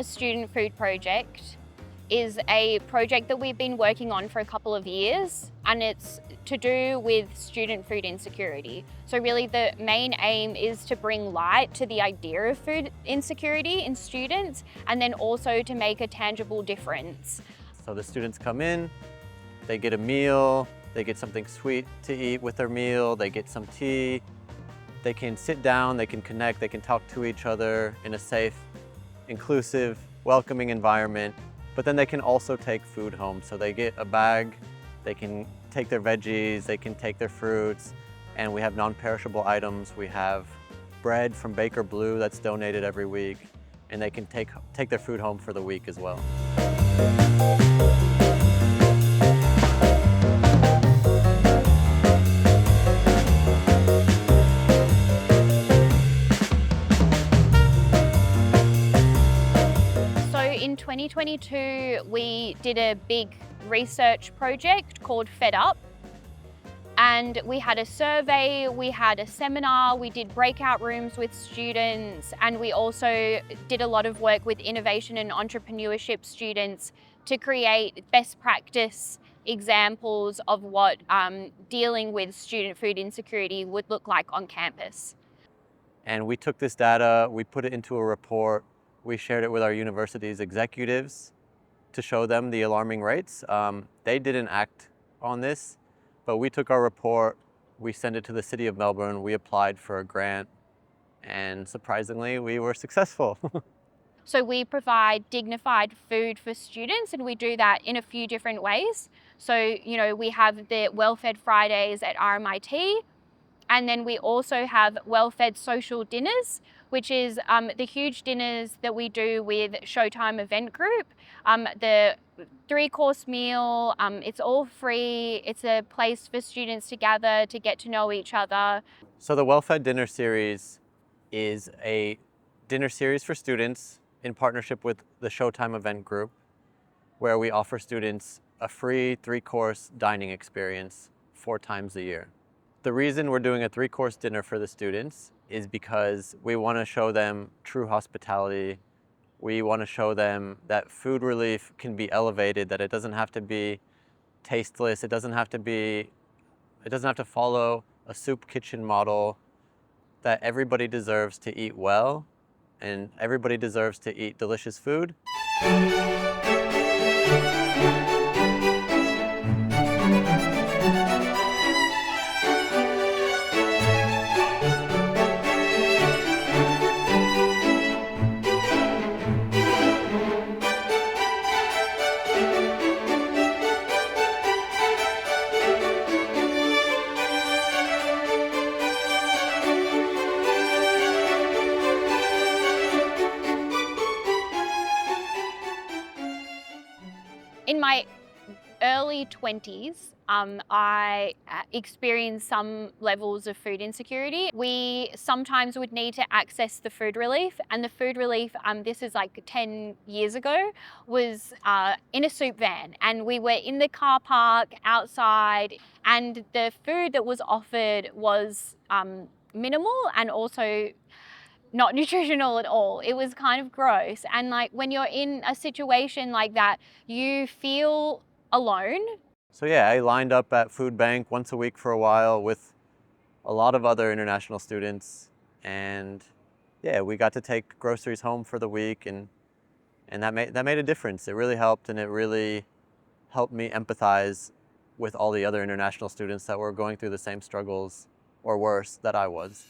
a student food project is a project that we've been working on for a couple of years, and it's to do with student food insecurity. So really the main aim is to bring light to the idea of food insecurity in students, and then also to make a tangible difference. So the students come in, they get a meal, they get something sweet to eat with their meal, they get some tea, they can sit down, they can connect, they can talk to each other in a safe, inclusive, welcoming environment. But then they can also take food home. So they get a bag, they can take their veggies, they can take their fruits, and we have non-perishable items. We have bread from Baker Blue that's donated every week, and they can take their food home for the week as well. In 2022, we did a big research project called Fed Up, and we had a survey, we had a seminar, we did breakout rooms with students, and we also did a lot of work with innovation and entrepreneurship students to create best practice examples of what dealing with student food insecurity would look like on campus. And we took this data, we put it into a report. We shared it with our university's executives to show them the alarming rates. They didn't act on this, but we took our report, we sent it to the city of Melbourne, we applied for a grant, and surprisingly, we were successful. So we provide dignified food for students, and we do that in a few different ways. So, we have the Well-Fed Fridays at RMIT, and then we also have well-fed social dinners, which is the huge dinners that we do with Showtime Event Group. The 3-course meal, it's all free. It's a place for students to gather, to get to know each other. So the Well-Fed Dinner Series is a dinner series for students in partnership with the Showtime Event Group, where we offer students a free 3-course dining experience 4 times a year. The reason we're doing a 3-course dinner for the students is because we want to show them true hospitality. We want to show them that food relief can be elevated, that it doesn't have to be tasteless, it doesn't have to follow a soup kitchen model, that everybody deserves to eat well and everybody deserves to eat delicious food. In my early 20s, I experienced some levels of food insecurity. We sometimes would need to access the food relief, and the food relief, this is like 10 years ago, was in a soup van, and we were in the car park outside, and the food that was offered was minimal and also not nutritional at all. It was kind of gross. And when you're in a situation like that, you feel alone. So yeah, I lined up at Food Bank once a week for a while with a lot of other international students. And yeah, we got to take groceries home for the week, and that made a difference. It really helped, and it really helped me empathize with all the other international students that were going through the same struggles, or worse, that I was.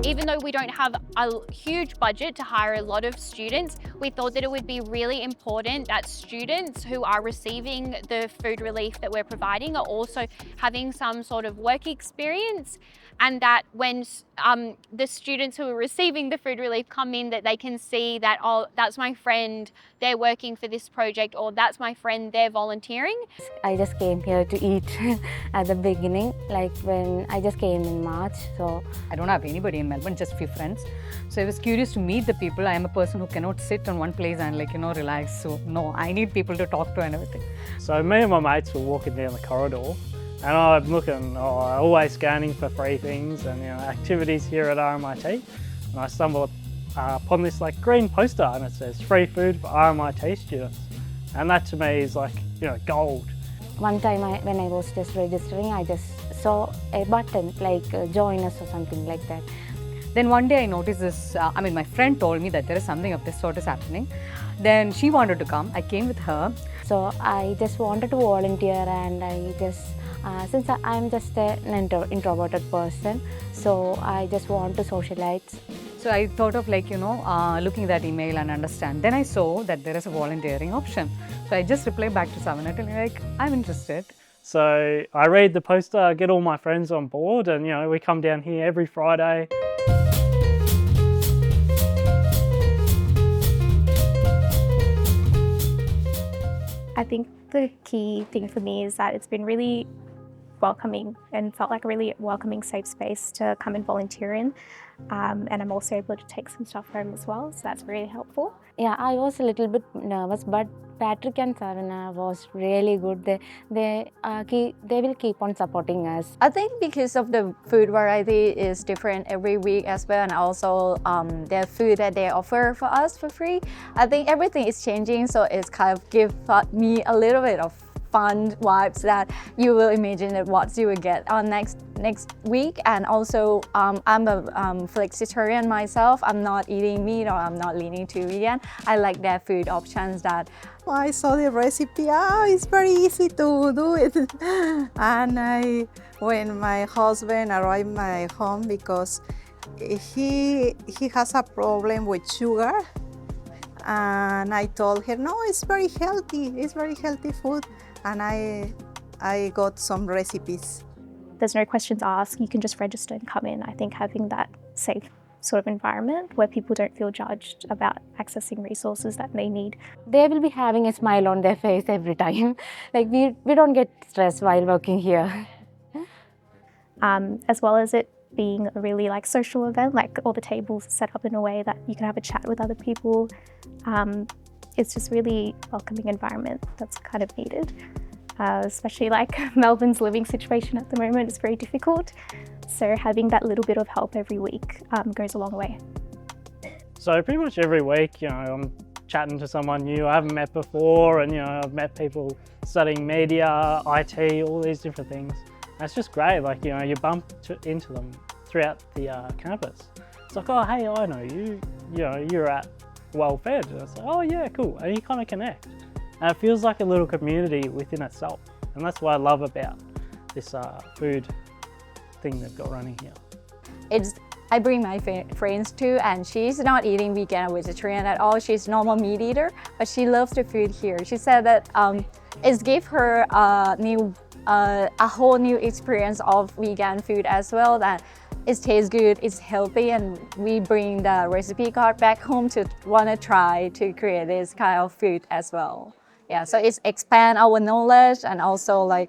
Even though we don't have a huge budget to hire a lot of students, we thought that it would be really important that students who are receiving the food relief that we're providing are also having some sort of work experience, and that when the students who are receiving the food relief come in, that they can see that, oh, that's my friend, they're working for this project, or that's my friend, they're volunteering. I just came here to eat at the beginning, like when I just came in March. So I don't have anybody in Melbourne, just few friends. So I was curious to meet the people. I am a person who cannot sit on one place and relax. So no, I need people to talk to and everything. So me and my mates were walking down the corridor, and I'm looking, always scanning for free things and activities here at RMIT. And I stumbled upon this green poster, and it says free food for RMIT students. And that to me is gold. one time when I was just registering, I just saw a button like join us or something like that. Then one day I noticed this, my friend told me that there is something of this sort is happening. Then she wanted to come, I came with her. So I just wanted to volunteer, and I just, since I'm just an introverted person, so I just want to socialize. So I thought of looking at that email and understand. Then I saw that there is a volunteering option. So I just replied back to Savannah telling I'm interested. So I read the poster, get all my friends on board, and we come down here every Friday. I think the key thing for me is that it's been really welcoming and felt like a really welcoming, safe space to come and volunteer in. And I'm also able to take some stuff home as well, so that's really helpful. Yeah, I was a little bit nervous, but Patrick and Savannah was really good. They will keep on supporting us. I think because of the food variety is different every week as well, and also the food that they offer for us for free, I think everything is changing, so it's kind of give me a little bit of fun vibes that you will imagine that what you will get on next week. And also I'm a flexitarian myself. I'm not eating meat, or I'm not leaning to vegan. I like their food options that I saw the recipe. It's very easy to do it. And when my husband arrived at my home, because he has a problem with sugar, and I told her, no, it's very healthy. It's very healthy food. And I got some recipes. There's no questions asked. You can just register and come in. I think having that safe sort of environment where people don't feel judged about accessing resources that they need. They will be having a smile on their face every time. Like we don't get stressed while working here. As well as it being a really social event, all the tables set up in a way that you can have a chat with other people. It's just really welcoming environment that's kind of needed, especially Melbourne's living situation at the moment is very difficult. So having that little bit of help every week goes a long way. So pretty much every week, I'm chatting to someone new I haven't met before, and I've met people studying media, IT, all these different things. And it's just great, you bump into them throughout the campus. It's like, oh, hey, I know you, you're at Well-Fed. And it's like, oh yeah, cool. And you kind of connect. And it feels like a little community within itself. And that's what I love about this food thing they've got running here. I bring my friends too, and she's not eating vegan or vegetarian at all. She's normal meat eater, but she loves the food here. She said that it's give her a whole new experience of vegan food as well, that it tastes good, it's healthy, and we bring the recipe card back home to want to try to create this kind of food as well. Yeah, so it's expand our knowledge, and also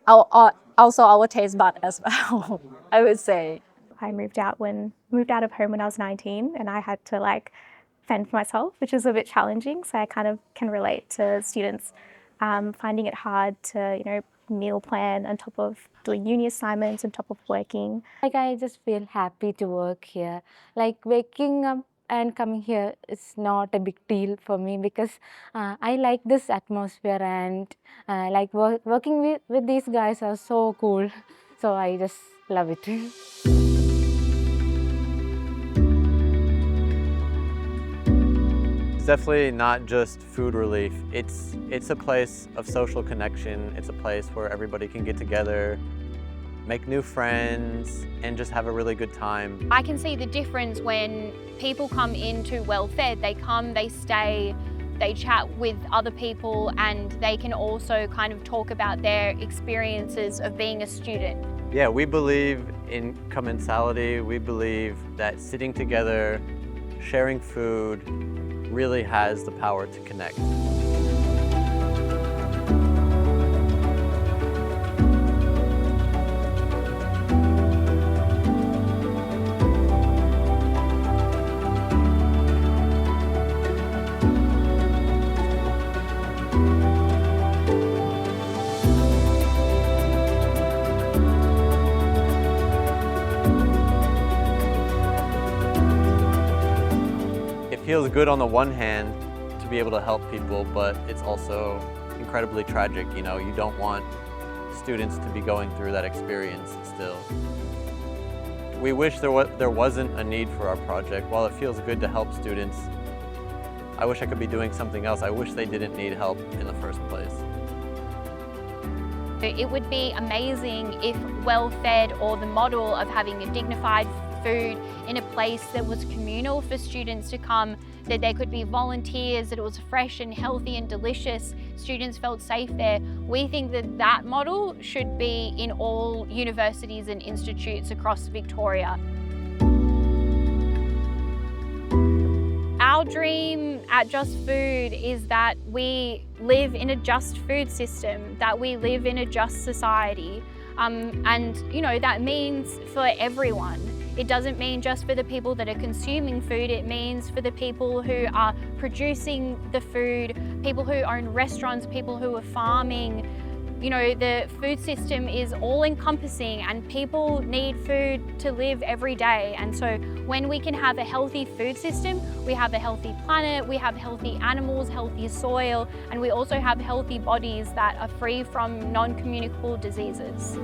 our taste bud as well, I would say. I moved out of home when I was 19, and I had to fend for myself, which is a bit challenging. So I kind of can relate to students finding it hard to meal plan on top of doing uni assignments, on top of working. I just feel happy to work here. Waking up and coming here is not a big deal for me, because I like this atmosphere, and working with these guys are so cool. So I just love it. It's definitely not just food relief. It's a place of social connection. It's a place where everybody can get together make new friends, and just have a really good time. I can see the difference when people come into Well Fed. They come, they stay, they chat with other people, and they can also kind of talk about their experiences of being a student. Yeah, we believe in commensality. We believe that sitting together, sharing food, really has the power to connect. It feels good on the one hand to be able to help people, but it's also incredibly tragic. You know, you don't want students to be going through that experience still. We wish there wasn't a need for our project. While it feels good to help students, I wish I could be doing something else. I wish they didn't need help in the first place. It would be amazing if Well Fed, or the model of having a dignified food in a place that was communal for students to come, that there could be volunteers, that it was fresh and healthy and delicious, students felt safe there. We think that that model should be in all universities and institutes across Victoria. Our dream at Just Food is that we live in a just food system, that we live in a just society. And you know, that means for everyone. It doesn't mean just for the people that are consuming food, it means for the people who are producing the food, people who own restaurants, people who are farming. You know, the food system is all-encompassing, and people need food to live every day. And so when we can have a healthy food system, we have a healthy planet, we have healthy animals, healthy soil, and we also have healthy bodies that are free from non-communicable diseases.